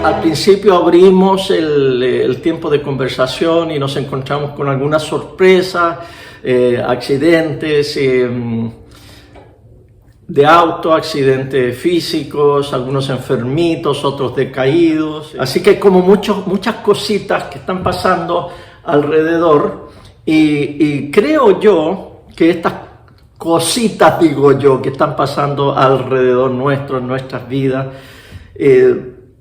Al principio abrimos el tiempo de conversación y nos encontramos con algunas sorpresas, accidentes de auto, accidentes físicos, algunos enfermitos, otros decaídos. Así que hay como muchas cositas que están pasando alrededor y creo yo que estas cositas, digo yo, que están pasando alrededor nuestro, en nuestras vidas,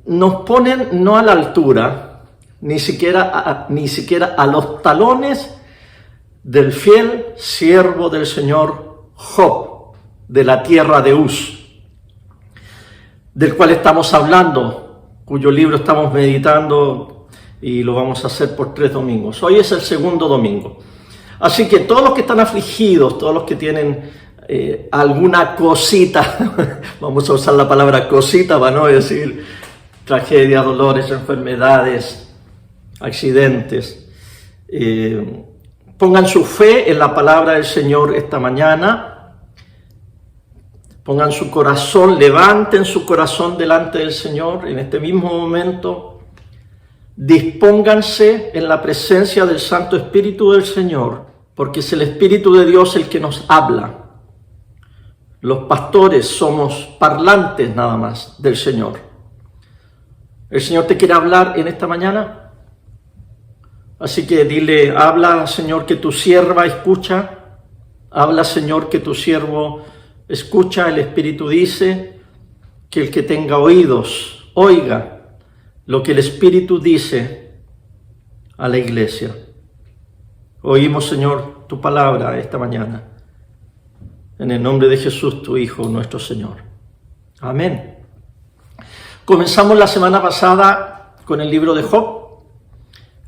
nos ponen no a la altura, ni siquiera a los talones del fiel siervo del Señor Job, de la tierra de Uz, del cual estamos hablando, cuyo libro estamos meditando y lo vamos a hacer por 3 domingos. Hoy es el segundo domingo. Así que todos los que están afligidos, todos los que tienen alguna cosita, vamos a usar la palabra cosita para no decir tragedias, dolores, enfermedades, accidentes, pongan su fe en la palabra del Señor esta mañana, pongan su corazón, levanten su corazón delante del Señor en este mismo momento, dispónganse en la presencia del Santo Espíritu del Señor, porque es el Espíritu de Dios el que nos habla. Los pastores somos parlantes nada más del Señor. ¿El Señor te quiere hablar en esta mañana? Así que dile, habla, Señor, que tu sierva escucha. Habla, Señor, que tu siervo escucha. El Espíritu dice que el que tenga oídos, oiga lo que el Espíritu dice a la iglesia. Oímos, Señor, tu palabra esta mañana. En el nombre de Jesús, tu Hijo, nuestro Señor. Amén. Comenzamos la semana pasada con el libro de Job,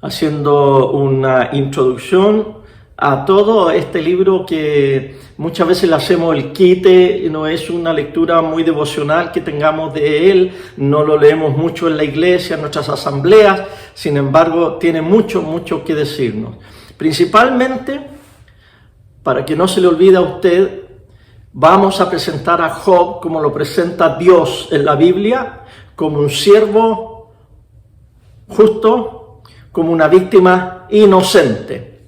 haciendo una introducción a todo este libro que muchas veces le hacemos el quite, no es una lectura muy devocional que tengamos de él, no lo leemos mucho en la iglesia, en nuestras asambleas, sin embargo tiene mucho que decirnos. Principalmente, para que no se le olvide a usted, vamos a presentar a Job como lo presenta Dios en la Biblia, como un siervo justo, como una víctima inocente.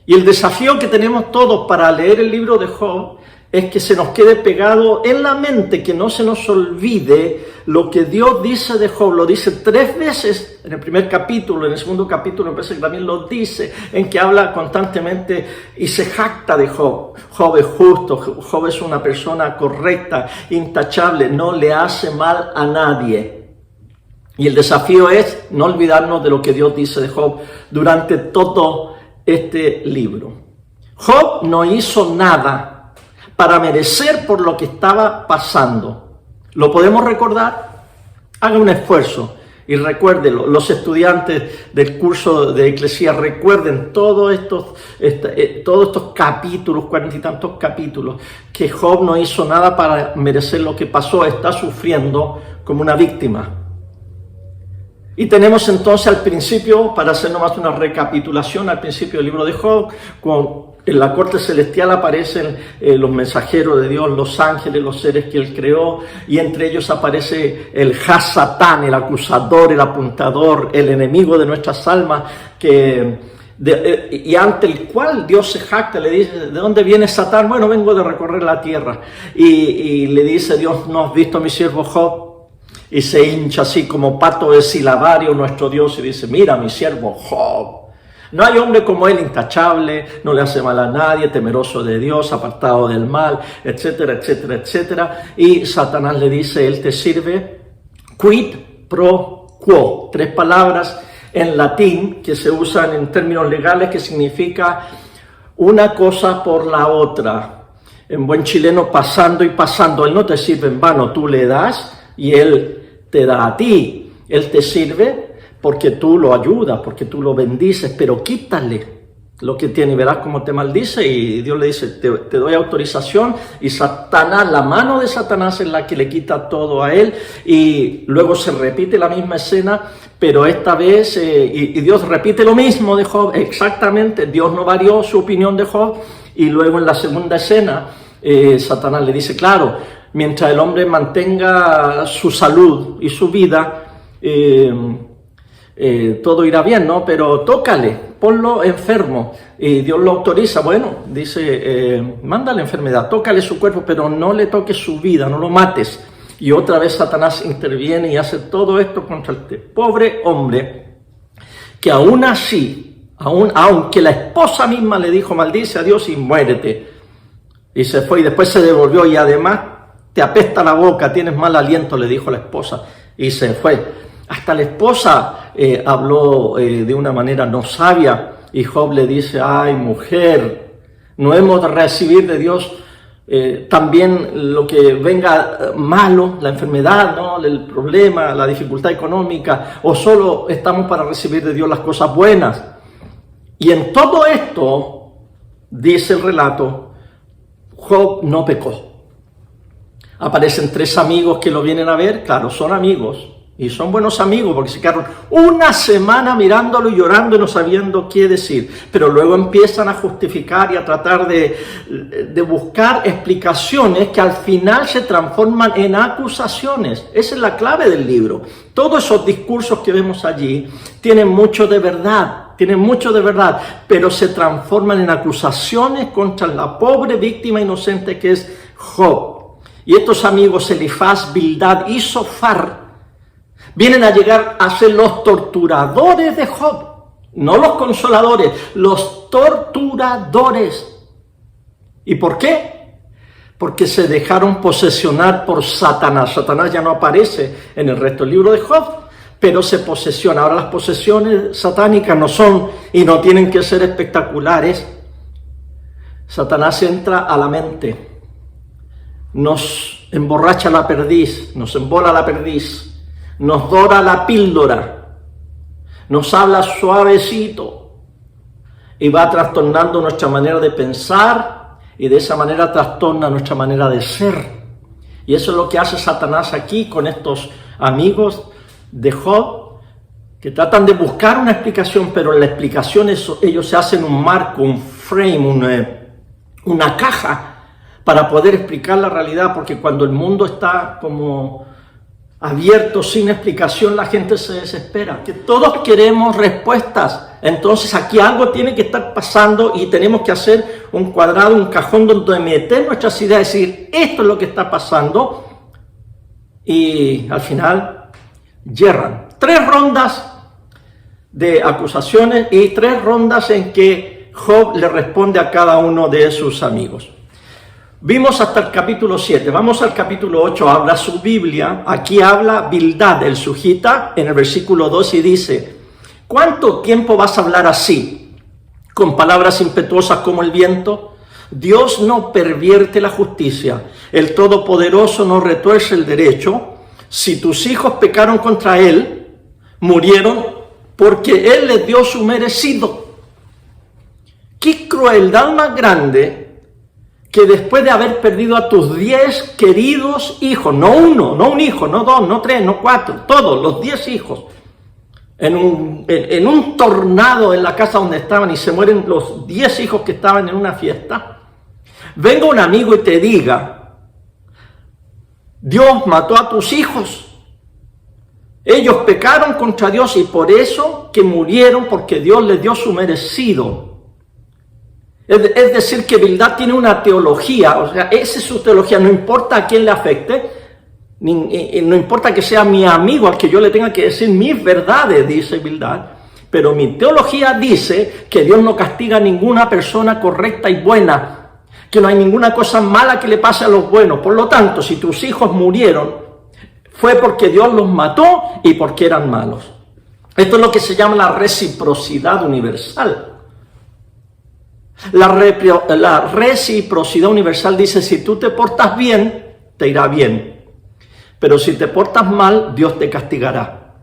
Y el desafío que tenemos todos para leer el libro de Job es que se nos quede pegado en la mente, que no se nos olvide lo que Dios dice de Job. Lo dice 3 veces en el primer capítulo, en el segundo capítulo me parece que también lo dice, en que habla constantemente y se jacta de Job. Job es justo, Job es una persona correcta, intachable, no le hace mal a nadie. Y el desafío es no olvidarnos de lo que Dios dice de Job durante todo este libro. Job no hizo nada para merecer por lo que estaba pasando. ¿Lo podemos recordar? Haga un esfuerzo y recuérdelo. Los estudiantes del curso de Eclesías, recuerden todos estos capítulos, 40 y tantos capítulos, que Job no hizo nada para merecer lo que pasó, está sufriendo como una víctima. Y tenemos entonces al principio, para hacer nomás una recapitulación, al principio del libro de Job, en la corte celestial aparecen los mensajeros de Dios, los ángeles, los seres que Él creó, y entre ellos aparece el Hasatán, el acusador, el apuntador, el enemigo de nuestras almas, y ante el cual Dios se jacta, le dice, ¿de dónde viene Satán? Bueno, vengo de recorrer la tierra. Y le dice Dios, ¿no has visto a mi siervo Job? Y se hincha así como pato de silabario nuestro Dios y dice, mira mi siervo Job. No hay hombre como él, intachable, no le hace mal a nadie, temeroso de Dios, apartado del mal, etcétera, etcétera, etcétera. Y Satanás le dice, él te sirve quid pro quo. 3 palabras en latín que se usan en términos legales que significa una cosa por la otra. En buen chileno, pasando y pasando. Él no te sirve en vano, tú le das y él te da a ti. Él te sirve porque tú lo ayudas, porque tú lo bendices, pero quítale lo que tiene, verás cómo te maldice. Y Dios le dice, te doy autorización, y Satanás, la mano de Satanás es la que le quita todo a él, y luego se repite la misma escena, pero esta vez, y Dios repite lo mismo de Job, exactamente, Dios no varió su opinión de Job, y luego en la segunda escena, Satanás le dice, claro, mientras el hombre mantenga su salud y su vida, todo irá bien, ¿no? Pero tócale, ponlo enfermo. Y Dios lo autoriza. Bueno, dice, manda la enfermedad, tócale su cuerpo, pero no le toques su vida, no lo mates. Y otra vez Satanás interviene y hace todo esto contra este pobre hombre, que aún así, aunque la esposa misma le dijo, maldice a Dios y muérete. Y se fue y después se devolvió y además te apesta la boca, tienes mal aliento, le dijo la esposa. Y se fue. Hasta la esposa habló de una manera no sabia. Y Job le dice, ay mujer, no hemos de recibir de Dios también lo que venga malo, la enfermedad, ¿no? El problema, la dificultad económica, o solo estamos para recibir de Dios las cosas buenas. Y en todo esto, dice el relato, Job no pecó. Aparecen 3 amigos que lo vienen a ver, claro, son amigos. Y son buenos amigos porque se quedaron una semana mirándolo y llorando y no sabiendo qué decir. Pero luego empiezan a justificar y a tratar de buscar explicaciones que al final se transforman en acusaciones. Esa es la clave del libro. Todos esos discursos que vemos allí tienen mucho de verdad, pero se transforman en acusaciones contra la pobre víctima inocente que es Job. Y estos amigos, Elifaz, Bildad y Zofar, vienen a llegar a ser los torturadores de Job, no los consoladores, los torturadores. ¿Y por qué? Porque se dejaron posesionar por Satanás. Satanás ya no aparece en el resto del libro de Job, pero se posesiona. Ahora las posesiones satánicas no son y no tienen que ser espectaculares. Satanás entra a la mente, nos emborracha la perdiz, nos embola la perdiz, nos dora la píldora, nos habla suavecito y va trastornando nuestra manera de pensar y de esa manera trastorna nuestra manera de ser. Y eso es lo que hace Satanás aquí con estos amigos de Job, que tratan de buscar una explicación, pero la explicación ellos se hacen un marco, un frame, una caja para poder explicar la realidad, porque cuando el mundo está como abierto, sin explicación, la gente se desespera, que todos queremos respuestas. Entonces aquí algo tiene que estar pasando y tenemos que hacer un cuadrado, un cajón donde meter nuestras ideas, decir, esto es lo que está pasando, y al final yerran. 3 rondas de acusaciones y 3 rondas en que Job le responde a cada uno de sus amigos. Vimos hasta el capítulo 7, vamos al capítulo 8, habla su Biblia, aquí habla Bildad, el sujita, en el versículo 2 y dice, ¿cuánto tiempo vas a hablar así, con palabras impetuosas como el viento? Dios no pervierte la justicia, el Todopoderoso no retuerce el derecho. Si tus hijos pecaron contra Él, murieron porque Él les dio su merecido. ¡Qué crueldad más grande! Que después de haber perdido a tus 10 queridos hijos, no uno, no un hijo, no 2, no 3, no 4, todos los 10 hijos, en un tornado en la casa donde estaban y se mueren los 10 hijos que estaban en una fiesta, venga un amigo y te diga, Dios mató a tus hijos, ellos pecaron contra Dios y por eso que murieron, porque Dios les dio su merecido. Es decir, que Bildad tiene una teología, o sea, esa es su teología, no importa a quién le afecte, no importa que sea mi amigo al que yo le tenga que decir mis verdades, dice Bildad, pero mi teología dice que Dios no castiga a ninguna persona correcta y buena, que no hay ninguna cosa mala que le pase a los buenos. Por lo tanto, si tus hijos murieron, fue porque Dios los mató y porque eran malos. Esto es lo que se llama la reciprocidad universal. La reciprocidad universal dice, si tú te portas bien, te irá bien. Pero si te portas mal, Dios te castigará.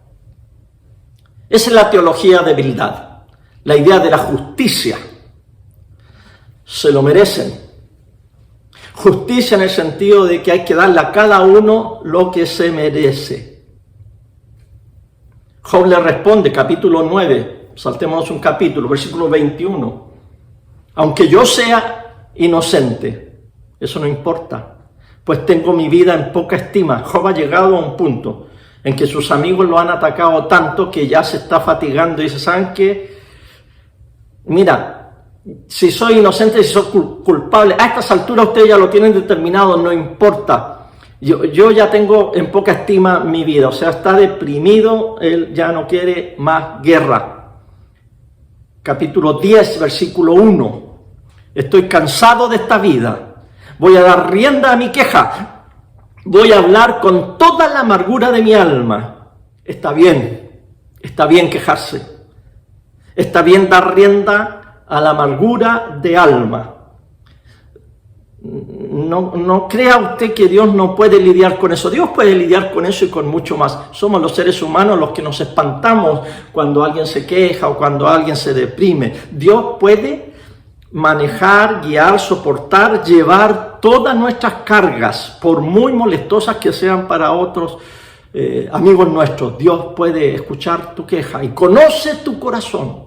Esa es la teología de Bildad, la idea de la justicia. Se lo merecen. Justicia en el sentido de que hay que darle a cada uno lo que se merece. Job le responde, capítulo 9, saltemos un capítulo, versículo 21. Aunque yo sea inocente, eso no importa, pues tengo mi vida en poca estima. Job ha llegado a un punto en que sus amigos lo han atacado tanto que ya se está fatigando y dice, ¿saben qué? Mira, si soy inocente, si soy culpable, a estas alturas ustedes ya lo tienen determinado, no importa. Yo ya tengo en poca estima mi vida, o sea, está deprimido, él ya no quiere más guerra. Capítulo 10, versículo 1. Estoy cansado de esta vida, voy a dar rienda a mi queja. Voy a hablar con toda la amargura de mi alma. Está bien quejarse. Está bien dar rienda a la amargura de alma. No crea usted que Dios no puede lidiar con eso. Dios puede lidiar con eso y con mucho más. Somos los seres humanos los que nos espantamos cuando alguien se queja o cuando alguien se deprime. Dios puede manejar, guiar, soportar, llevar todas nuestras cargas, por muy molestosas que sean para otros amigos nuestros. Dios puede escuchar tu queja y conoce tu corazón.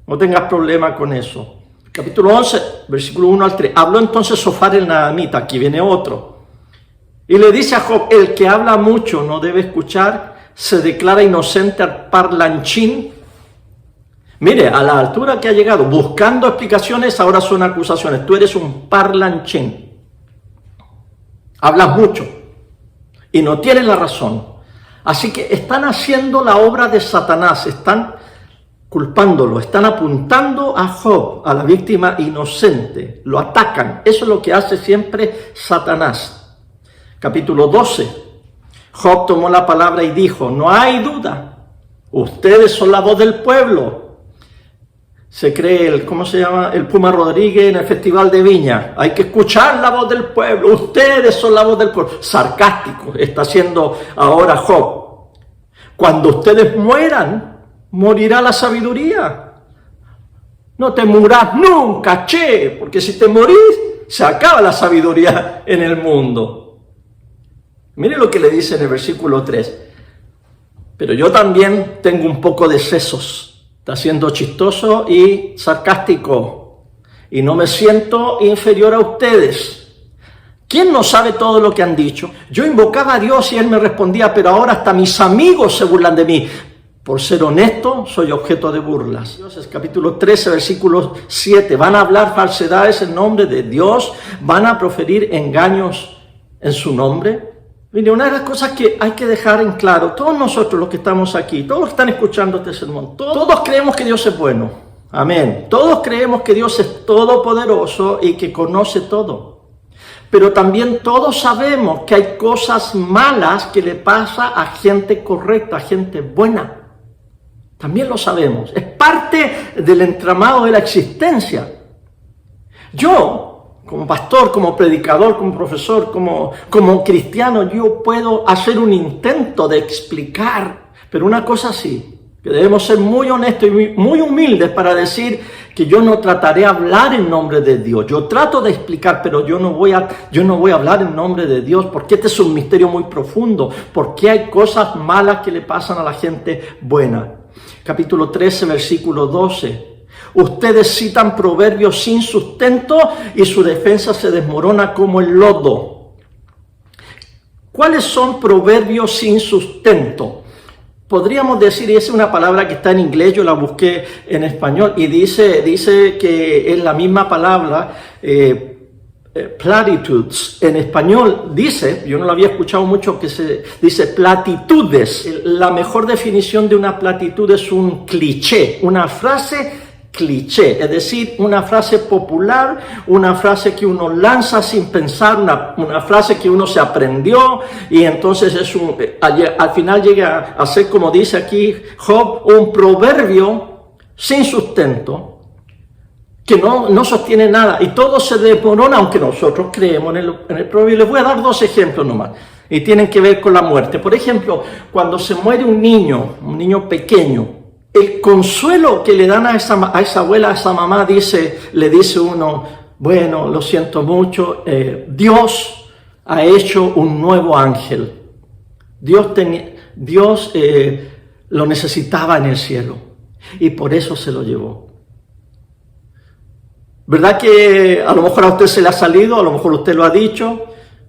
No tengas problema con eso. Capítulo 11, versículo 1 al 3. Habló entonces Sofar el Naamita, aquí viene otro, y le dice a Job, el que habla mucho no debe escuchar, se declara inocente al parlanchín. Mire, a la altura que ha llegado, buscando explicaciones, ahora son acusaciones. Tú eres un parlanchín. Hablas mucho y no tienes la razón. Así que están haciendo la obra de Satanás, están culpándolo, están apuntando a Job, a la víctima inocente. Lo atacan. Eso es lo que hace siempre Satanás. Capítulo 12. Job tomó la palabra y dijo, no hay duda, ustedes son la voz del pueblo. Se cree, ¿cómo se llama? El Puma Rodríguez en el Festival de Viña. Hay que escuchar la voz del pueblo. Ustedes son la voz del pueblo. Sarcástico está haciendo ahora Job. Cuando ustedes mueran, morirá la sabiduría. No te muras nunca, che, porque si te morís, se acaba la sabiduría en el mundo. Mire lo que le dice en el versículo 3. Pero yo también tengo un poco de sesos. Está siendo chistoso y sarcástico. Y no me siento inferior a ustedes. ¿Quién no sabe todo lo que han dicho? Yo invocaba a Dios y Él me respondía, pero ahora hasta mis amigos se burlan de mí. Por ser honesto, soy objeto de burlas. Dios, capítulo 13, versículo 7. Van a hablar falsedades en nombre de Dios. Van a proferir engaños en su nombre. Mire, una de las cosas que hay que dejar en claro, todos nosotros los que estamos aquí, todos están escuchando este sermón, todos creemos que Dios es bueno, amén. Todos creemos que Dios es todopoderoso y que conoce todo. Pero también todos sabemos que hay cosas malas que le pasa a gente correcta, a gente buena. También lo sabemos, es parte del entramado de la existencia. Yo, como pastor, como predicador, como profesor, como cristiano, yo puedo hacer un intento de explicar, pero una cosa sí, que debemos ser muy honestos y muy humildes para decir que yo no trataré de hablar en nombre de Dios. Yo trato de explicar, pero yo no voy a hablar en nombre de Dios, porque este es un misterio muy profundo, porque hay cosas malas que le pasan a la gente buena. Capítulo 13, versículo 12. Ustedes citan proverbios sin sustento y su defensa se desmorona como el lodo. ¿Cuáles son proverbios sin sustento? Podríamos decir, y esa es una palabra que está en inglés, yo la busqué en español, y dice que es la misma palabra, platitudes. En español dice, yo no lo había escuchado mucho, que se dice platitudes. La mejor definición de una platitud es un cliché, una frase cliché, es decir, una frase popular, una frase que uno lanza sin pensar, una frase que uno se aprendió y entonces al final llega a ser, como dice aquí Job, un proverbio sin sustento, que no sostiene nada y todo se desmorona, aunque nosotros creemos en el proverbio. Les voy a dar 2 ejemplos nomás y tienen que ver con la muerte. Por ejemplo, cuando se muere un niño pequeño, el consuelo que le dan a esa abuela, a esa mamá, le dice uno, bueno, lo siento mucho, Dios ha hecho un nuevo ángel. Dios lo necesitaba en el cielo y por eso se lo llevó. ¿Verdad que a lo mejor a usted se le ha salido, a lo mejor usted lo ha dicho?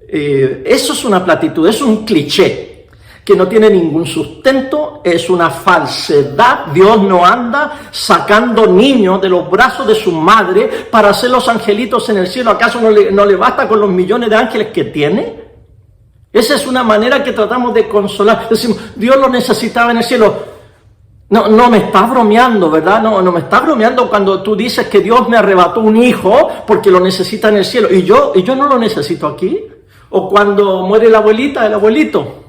Eso es una platitud, es un cliché que no tiene ningún sustento, es una falsedad. Dios no anda sacando niños de los brazos de su madre para hacer los angelitos en el cielo. ¿Acaso no le basta con los millones de ángeles que tiene? Esa es una manera que tratamos de consolar. Decimos, Dios lo necesitaba en el cielo. No me estás bromeando, ¿verdad? No me estás bromeando cuando tú dices que Dios me arrebató un hijo porque lo necesita en el cielo. ¿Y yo no lo necesito aquí? O cuando muere la abuelita, el abuelito.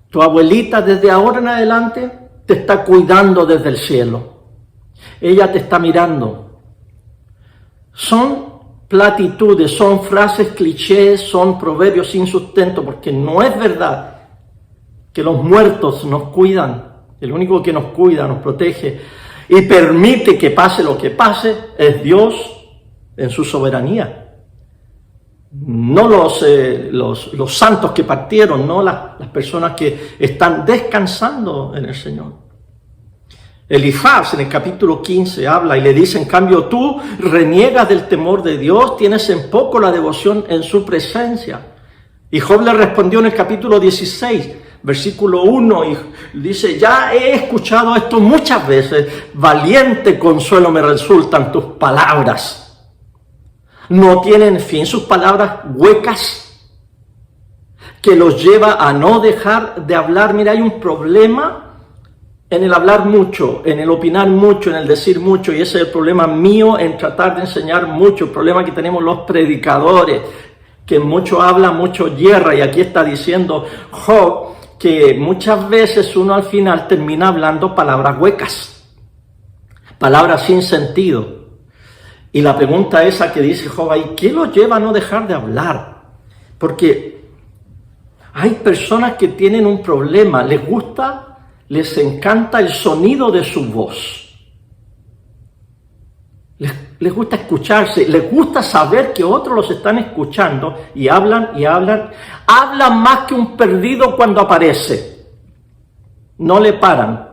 Tu abuelita desde ahora en adelante te está cuidando desde el cielo. Ella te está mirando. Son platitudes, son frases clichés, son proverbios sin sustento, porque no es verdad que los muertos nos cuidan. El único que nos cuida, nos protege y permite que pase lo que pase es Dios en su soberanía. No los santos que partieron, no las personas que están descansando en el Señor. Elifaz en el capítulo 15 habla y le dice, en cambio tú reniegas del temor de Dios, tienes en poco la devoción en su presencia. Y Job le respondió en el capítulo 16, versículo 1, y dice, ya he escuchado esto muchas veces, valiente consuelo me resultan tus palabras. No tienen fin sus palabras huecas que los lleva a no dejar de hablar. Mira, hay un problema en el hablar mucho, en el opinar mucho, en el decir mucho, y ese es el problema mío en tratar de enseñar mucho, el problema que tenemos los predicadores, que mucho habla, mucho hierra, y aquí está diciendo Job que muchas veces uno al final termina hablando palabras huecas, palabras sin sentido. Y la pregunta esa que dice Job ahí, ¿qué lo lleva a no dejar de hablar? Porque hay personas que tienen un problema, les encanta el sonido de su voz. Les gusta escucharse, les gusta saber que otros los están escuchando y hablan y hablan. Hablan más que un perdido cuando aparece. No le paran.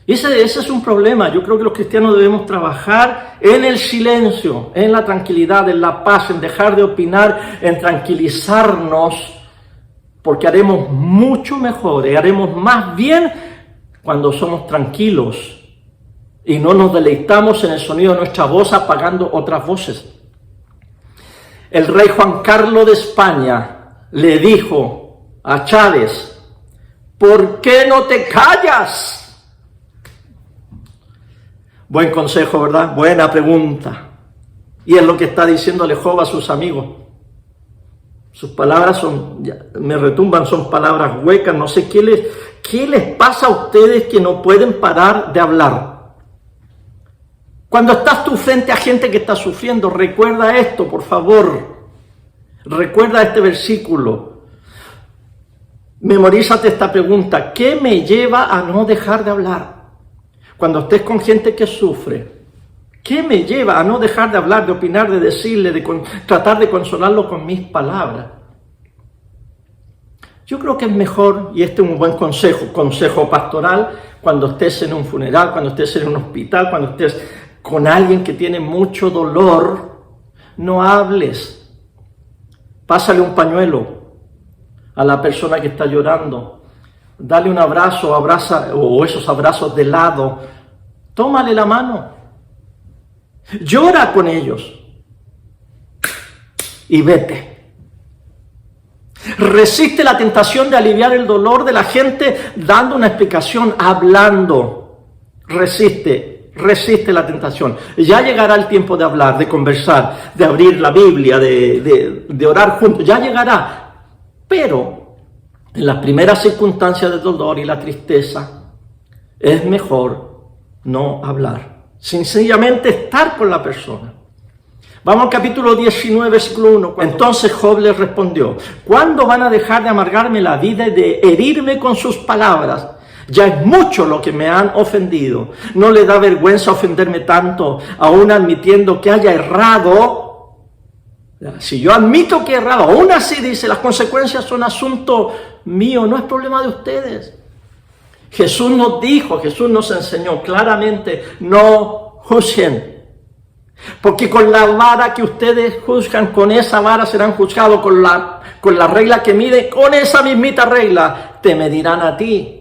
Ese es un problema. Yo creo que los cristianos debemos trabajar en el silencio, en la tranquilidad, en la paz, en dejar de opinar, en tranquilizarnos, porque haremos mucho mejor y haremos más bien cuando somos tranquilos y no nos deleitamos en el sonido de nuestra voz apagando otras voces. El rey Juan Carlos de España le dijo a Chávez, ¿por qué no te callas? Buen consejo, ¿verdad? Buena pregunta. Y es lo que está diciéndole Job a sus amigos. Sus palabras me retumban, son palabras huecas. No sé qué les pasa a ustedes que no pueden parar de hablar. Cuando estás tú frente a gente que está sufriendo, recuerda esto, por favor. Recuerda este versículo. Memorízate esta pregunta. ¿Qué me lleva a no dejar de hablar? Cuando estés con gente que sufre, ¿qué me lleva a no dejar de hablar, de opinar, de decirle, tratar de consolarlo con mis palabras? Yo creo que es mejor, y este es un buen consejo pastoral, cuando estés en un funeral, cuando estés en un hospital, cuando estés con alguien que tiene mucho dolor, no hables. Pásale un pañuelo a la persona que está llorando. Dale un abrazo, o esos abrazos de lado. Tómale la mano. Llora con ellos. Y vete. Resiste la tentación de aliviar el dolor de la gente dando una explicación, hablando. Resiste la tentación. Ya llegará el tiempo de hablar, de conversar, de abrir la Biblia, de orar juntos. Ya llegará. Pero en las primeras circunstancias del dolor y la tristeza, es mejor no hablar. Sencillamente estar con la persona. Vamos al capítulo 19, versículo 1. Entonces Job les respondió, ¿cuándo van a dejar de amargarme la vida y de herirme con sus palabras? Ya es mucho lo que me han ofendido. ¿No le da vergüenza ofenderme tanto, aún admitiendo que haya errado? Si yo admito que he errado, aún así dice, las consecuencias son asunto mío, no es problema de ustedes. Jesús nos dijo, Jesús nos enseñó claramente, no juzguen. Porque con la vara que ustedes juzgan, con esa vara serán juzgados, con la regla que mide, con esa mismita regla te medirán a ti.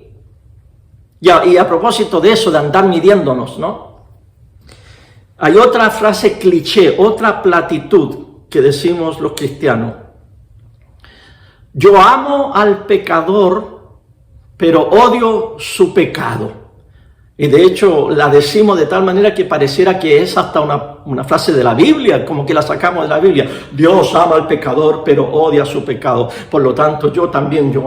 Y a propósito de eso, de andar midiéndonos, ¿no? Hay otra frase cliché, otra platitud que decimos los cristianos. Yo amo al pecador, pero odio su pecado. Y de hecho la decimos de tal manera que pareciera que es hasta una frase de la Biblia, como que la sacamos de la Biblia. Dios ama al pecador, pero odia su pecado. Por lo tanto, yo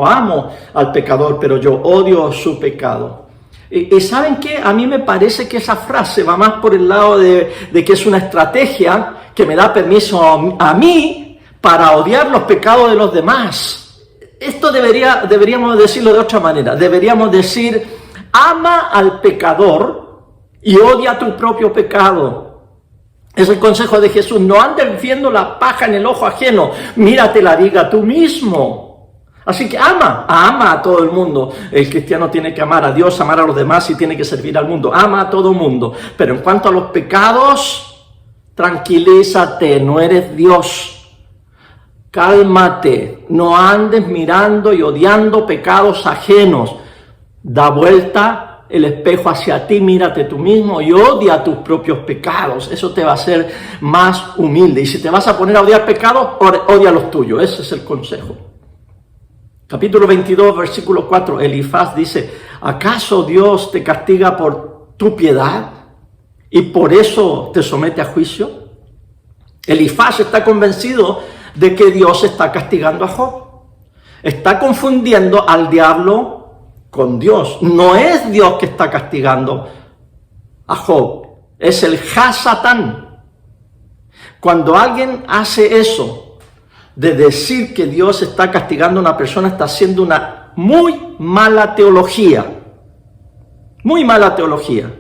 amo al pecador, pero yo odio su pecado. Y ¿saben qué? A mí me parece que esa frase va más por el lado de que es una estrategia que me da permiso a mí para odiar los pecados de los demás. Esto deberíamos decirlo de otra manera. Deberíamos decir, ama al pecador y odia tu propio pecado. Es el consejo de Jesús. No andes viendo la paja en el ojo ajeno. Mírate la viga tú mismo. Así que ama a todo el mundo. El cristiano tiene que amar a Dios, amar a los demás y tiene que servir al mundo. Ama a todo el mundo. Pero en cuanto a los pecados, tranquilízate, no eres Dios. Cálmate, no andes mirando y odiando pecados ajenos. Da vuelta el espejo hacia ti, mírate tú mismo y odia tus propios pecados. Eso te va a hacer más humilde. Y si te vas a poner a odiar pecados, odia los tuyos. Ese es el consejo. Capítulo 22, versículo 4, Elifaz dice, ¿acaso Dios te castiga por tu piedad y por eso te somete a juicio? Elifaz está convencido de que Dios está castigando a Job. Está confundiendo al diablo con Dios. No es Dios que está castigando a Job, es el Hasatán. Cuando alguien hace eso, de decir que Dios está castigando a una persona, está haciendo una muy mala teología. Muy mala teología.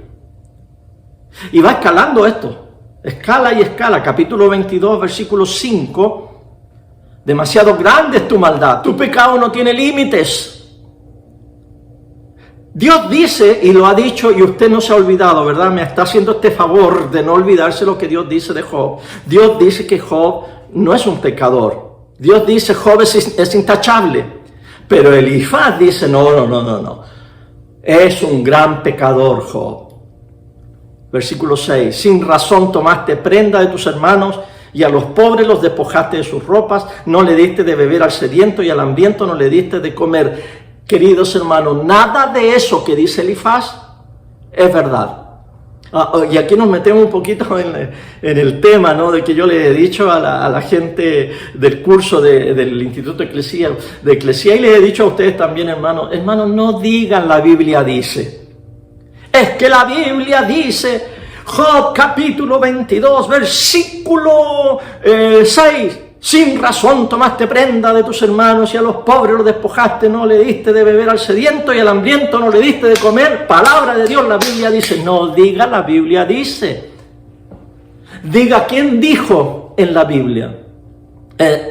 Y va escalando esto. Escala y escala. Capítulo 22, versículo 5. Demasiado grande es tu maldad. Tu pecado no tiene límites. Dios dice, y lo ha dicho, y usted no se ha olvidado, ¿verdad? Me está haciendo este favor de no olvidarse lo que Dios dice de Job. Dios dice que Job no es un pecador. Dios dice Job es intachable, pero Elifaz dice no. Es un gran pecador Job. Versículo 6, sin razón tomaste prenda de tus hermanos y a los pobres los despojaste de sus ropas, no le diste de beber al sediento y al hambriento no le diste de comer. Queridos hermanos, nada de eso que dice Elifaz es verdad. Y aquí nos metemos un poquito en el tema, ¿no? De que yo le he dicho a la gente del curso del Instituto de Eclesía y le he dicho a ustedes también, hermanos, no digan la Biblia dice. Es que la Biblia dice, Job capítulo 22, versículo 6. Sin razón tomaste prenda de tus hermanos y a los pobres los despojaste, no le diste de beber al sediento y al hambriento no le diste de comer. Palabra de Dios, la Biblia dice. No diga la Biblia dice. Diga quién dijo en la Biblia.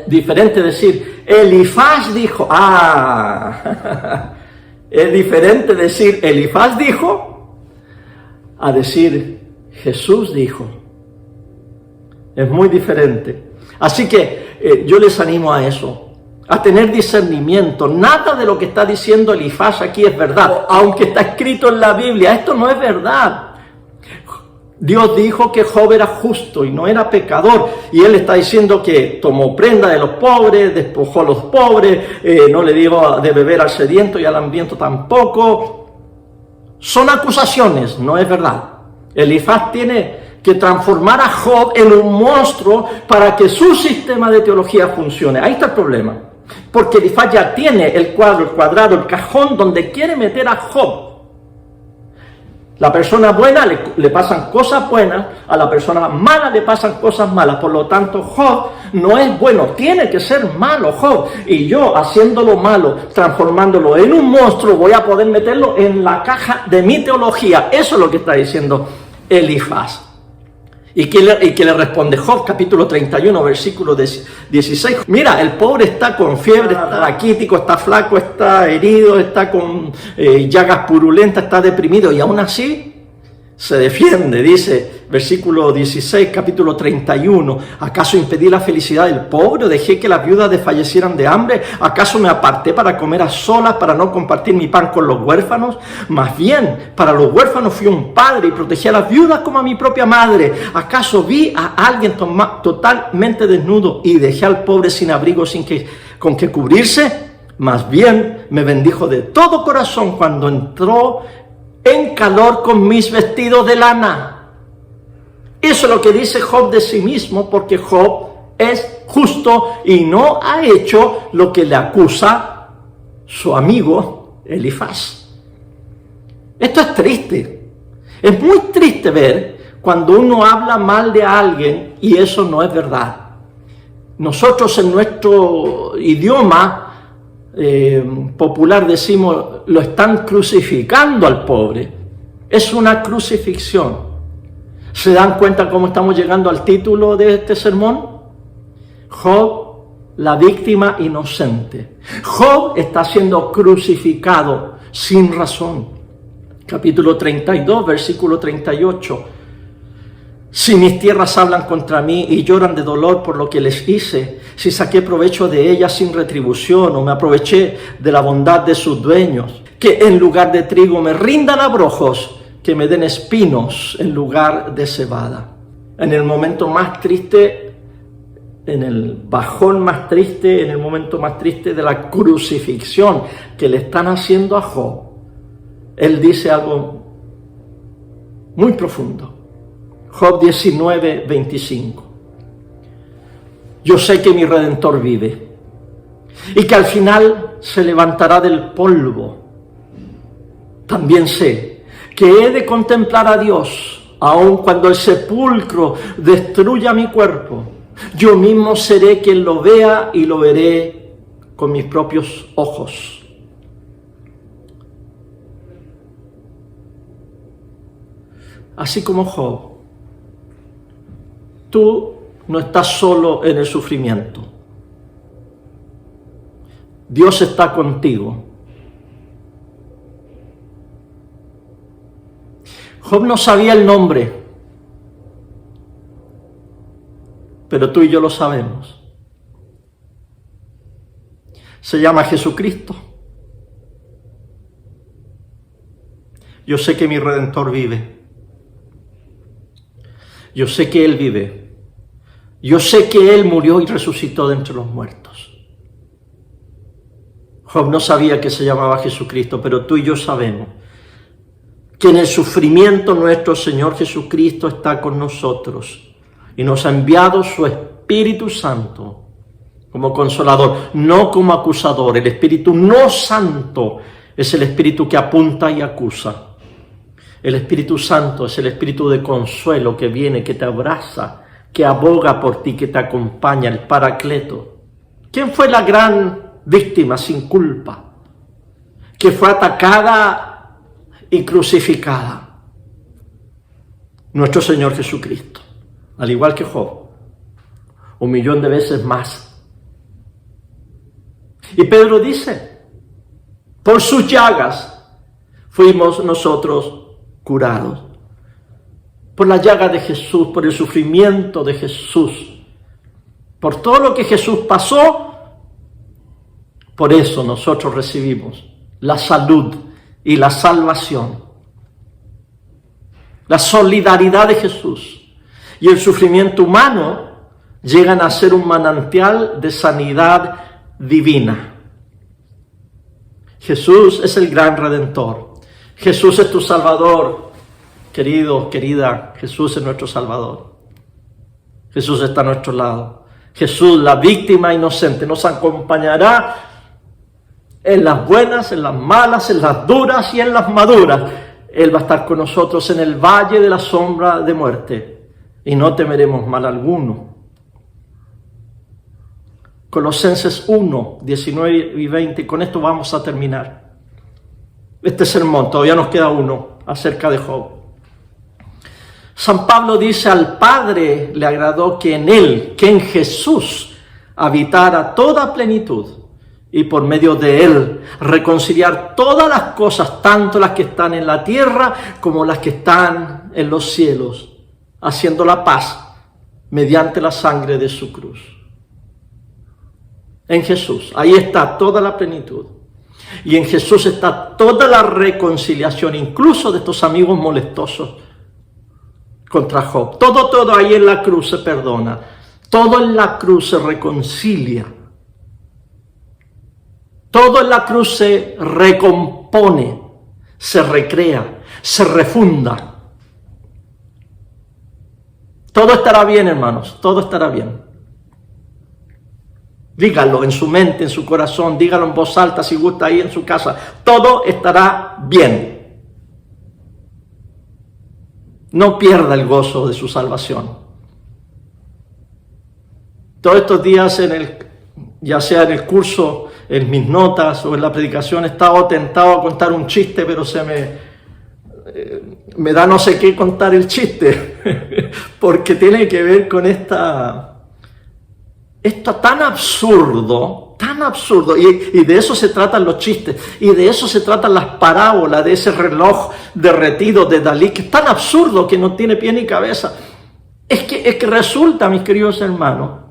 Diferente decir, Elifaz dijo. Es diferente decir, Elifaz dijo, a decir, Jesús dijo. Es muy diferente. Así que yo les animo a eso, a tener discernimiento. Nada de lo que está diciendo Elifaz aquí es verdad, aunque está escrito en la Biblia. Esto no es verdad. Dios dijo que Job era justo y no era pecador, y él está diciendo que tomó prenda de los pobres, despojó a los pobres, no le dio de beber al sediento y al hambriento tampoco. Son acusaciones, no es verdad. Elifaz tiene que transformar a Job en un monstruo para que su sistema de teología funcione. Ahí está el problema. Porque Elifaz ya tiene el cuadrado, el cajón donde quiere meter a Job. La persona buena le pasan cosas buenas, a la persona mala le pasan cosas malas. Por lo tanto, Job no es bueno, tiene que ser malo Job. Y yo, haciéndolo malo, transformándolo en un monstruo, voy a poder meterlo en la caja de mi teología. Eso es lo que está diciendo Elifaz. ¿Y qué le responde Job? Capítulo 31, versículo 16. Mira, el pobre está con fiebre, está raquítico, está flaco, está herido, está con llagas purulentas, está deprimido. Y aún así, se defiende, dice, versículo 16, capítulo 31, ¿acaso impedí la felicidad del pobre? ¿Dejé que las viudas desfallecieran de hambre? ¿Acaso me aparté para comer a solas, para no compartir mi pan con los huérfanos? Más bien, para los huérfanos fui un padre y protegí a las viudas como a mi propia madre. ¿Acaso vi a alguien totalmente desnudo y dejé al pobre sin abrigo, con que cubrirse? Más bien, me bendijo de todo corazón cuando entró en calor con mis vestidos de lana. Eso es lo que dice Job de sí mismo, porque Job es justo y no ha hecho lo que le acusa su amigo Elifaz. Esto es triste. Es muy triste ver cuando uno habla mal de alguien y eso no es verdad. Nosotros en nuestro idioma popular decimos, lo están crucificando al pobre. Es una crucifixión. ¿Se dan cuenta cómo estamos llegando al título de este sermón? Job, la víctima inocente. Job está siendo crucificado sin razón. Capítulo 32, versículo 38. Si mis tierras hablan contra mí y lloran de dolor por lo que les hice, si saqué provecho de ellas sin retribución o me aproveché de la bondad de sus dueños, que en lugar de trigo me rindan abrojos, que me den espinos en lugar de cebada. En el momento más triste, en el bajón más triste, en el momento más triste de la crucifixión que le están haciendo a Job, él dice algo muy profundo. Job 19, 25. Yo sé que mi Redentor vive y que al final se levantará del polvo. También sé que he de contemplar a Dios, aun cuando el sepulcro destruya mi cuerpo. Yo mismo seré quien lo vea y lo veré con mis propios ojos. Así como Job, tú no estás solo en el sufrimiento. Dios está contigo. Job no sabía el nombre, pero tú y yo lo sabemos. Se llama Jesucristo. Yo sé que mi Redentor vive. Yo sé que Él vive. Yo sé que Él murió y resucitó de entre los muertos. Job no sabía que se llamaba Jesucristo, pero tú y yo sabemos que en el sufrimiento nuestro Señor Jesucristo está con nosotros y nos ha enviado su Espíritu Santo como consolador, no como acusador. El Espíritu no santo es el Espíritu que apunta y acusa. El Espíritu Santo es el Espíritu de consuelo que viene, que te abraza, que aboga por ti, que te acompaña, el Paracleto. ¿Quién fue la gran víctima sin culpa? Que fue atacada y crucificada. Nuestro Señor Jesucristo, al igual que Job, 1.000.000 de veces más. Y Pedro dice, por sus llagas fuimos nosotros curados. Por la llaga de Jesús, por el sufrimiento de Jesús, por todo lo que Jesús pasó, por eso nosotros recibimos la salud y la salvación, la solidaridad de Jesús. Y el sufrimiento humano llegan a ser un manantial de sanidad divina. Jesús es el gran Redentor. Jesús es tu Salvador, querido, querida. Jesús es nuestro Salvador. Jesús está a nuestro lado. Jesús, la víctima inocente, nos acompañará en las buenas, en las malas, en las duras y en las maduras. Él va a estar con nosotros en el valle de la sombra de muerte y no temeremos mal alguno. Colosenses 1, 19 y 20, con esto vamos a terminar este sermón. Todavía nos queda uno acerca de Job. San Pablo dice, al Padre le agradó que en Él, que en Jesús, habitara toda plenitud, y por medio de Él reconciliar todas las cosas, tanto las que están en la tierra como las que están en los cielos, haciendo la paz mediante la sangre de su cruz. En Jesús, ahí está toda la plenitud. Y en Jesús está toda la reconciliación, incluso de estos amigos molestosos contra Job. Todo ahí en la cruz se perdona. Todo en la cruz se reconcilia. Todo en la cruz se recompone, se recrea, se refunda. Todo estará bien, hermanos, todo estará bien. Dígalo en su mente, en su corazón, dígalo en voz alta si gusta ahí en su casa. Todo estará bien. No pierda el gozo de su salvación. Todos estos días, ya sea en el curso, en mis notas o en la predicación, he estado tentado a contar un chiste, pero me da no sé qué contar el chiste, porque tiene que ver con esto tan absurdo, y de eso se tratan los chistes, y de eso se tratan las parábolas de ese reloj derretido de Dalí, que es tan absurdo que no tiene pie ni cabeza. Es que resulta, mis queridos hermanos,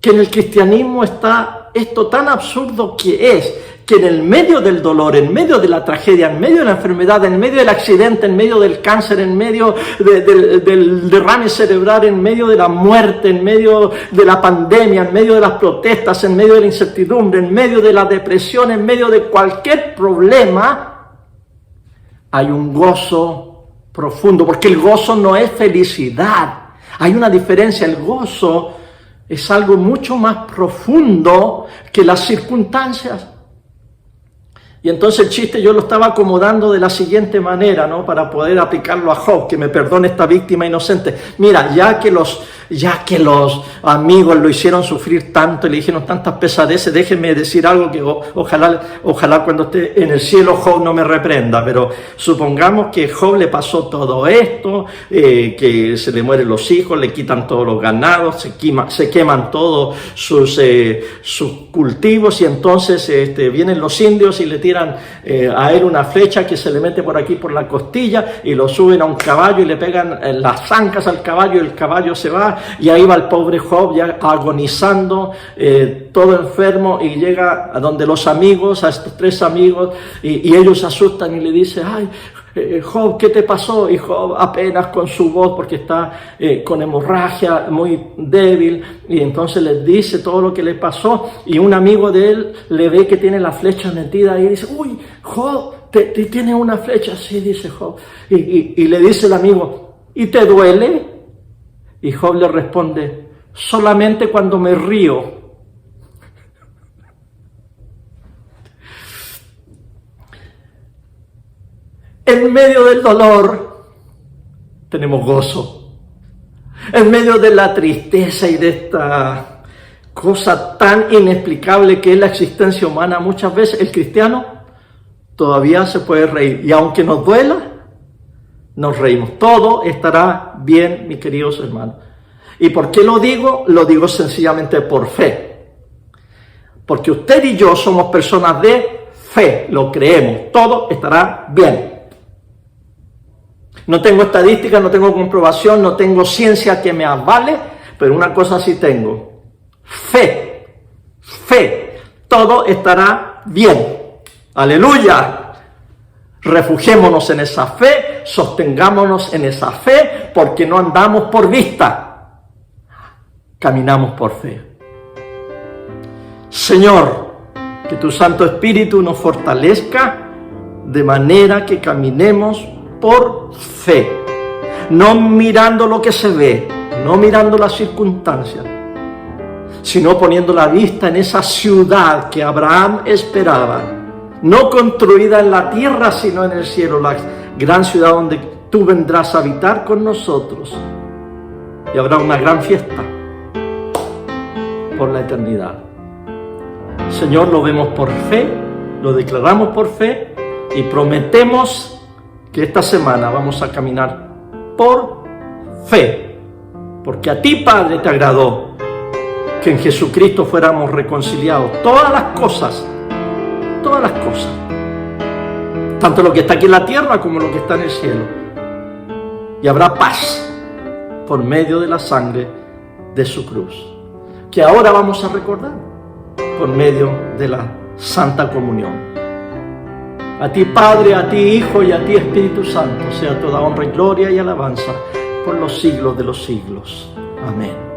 que en el cristianismo está esto tan absurdo que en el medio del dolor, en medio de la tragedia, en medio de la enfermedad, en medio del accidente, en medio del cáncer, en medio del derrame cerebral, en medio de la muerte, en medio de la pandemia, en medio de las protestas, en medio de la incertidumbre, en medio de la depresión, en medio de cualquier problema, hay un gozo profundo, porque el gozo no es felicidad. Hay una diferencia, el gozo es algo mucho más profundo que las circunstancias. Y entonces el chiste yo lo estaba acomodando de la siguiente manera, ¿no? Para poder aplicarlo a Job, que me perdone esta víctima inocente. Mira, ya que los amigos lo hicieron sufrir tanto y le dijeron tantas pesadeces, déjenme decir algo que ojalá cuando esté en el cielo Job no me reprenda, pero supongamos que Job le pasó todo esto, que se le mueren los hijos, le quitan todos los ganados, se queman todos sus cultivos, y entonces vienen los indios y le tiran a él una flecha que se le mete por aquí por la costilla, y lo suben a un caballo y le pegan las zancas al caballo, y el caballo se va, y ahí va el pobre Job ya agonizando, todo enfermo, y llega a donde los amigos, a estos tres amigos, y ellos se asustan y le dicen: ay, Job, ¿qué te pasó? Y Job apenas con su voz, porque está con hemorragia, muy débil, y entonces les dice todo lo que le pasó, y un amigo de él le ve que tiene la flecha metida y dice: uy, Job, ¿te tiene una flecha? Sí, dice Job, y le dice el amigo: ¿y te duele? Y Job le responde: solamente cuando me río. En medio del dolor tenemos gozo. En medio de la tristeza y de esta cosa tan inexplicable que es la existencia humana, muchas veces el cristiano todavía se puede reír. Y aunque nos duela, nos reímos. Todo estará bien, mis queridos hermanos. ¿Y por qué lo digo? Lo digo sencillamente por fe. Porque usted y yo somos personas de fe, lo creemos. Todo estará bien. No tengo estadísticas, no tengo comprobación, no tengo ciencia que me avale, pero una cosa sí tengo: fe. Fe. Todo estará bien. ¡Aleluya! Refugiémonos en esa fe, sostengámonos en esa fe, porque no andamos por vista, caminamos por fe. Señor, que tu Santo Espíritu nos fortalezca de manera que caminemos por fe, no mirando lo que se ve, no mirando las circunstancias, sino poniendo la vista en esa ciudad que Abraham esperaba, no construida en la tierra, sino en el cielo, la gran ciudad donde tú vendrás a habitar con nosotros, y habrá una gran fiesta por la eternidad. Señor, lo vemos por fe, lo declaramos por fe, y prometemos que esta semana vamos a caminar por fe, porque a ti, Padre, te agradó que en Jesucristo fuéramos reconciliados. Todas las cosas, tanto lo que está aquí en la tierra como lo que está en el cielo. Y habrá paz por medio de la sangre de su cruz, que ahora vamos a recordar por medio de la Santa Comunión. A ti Padre, a ti Hijo y a ti Espíritu Santo sea toda honra y gloria y alabanza por los siglos de los siglos. Amén.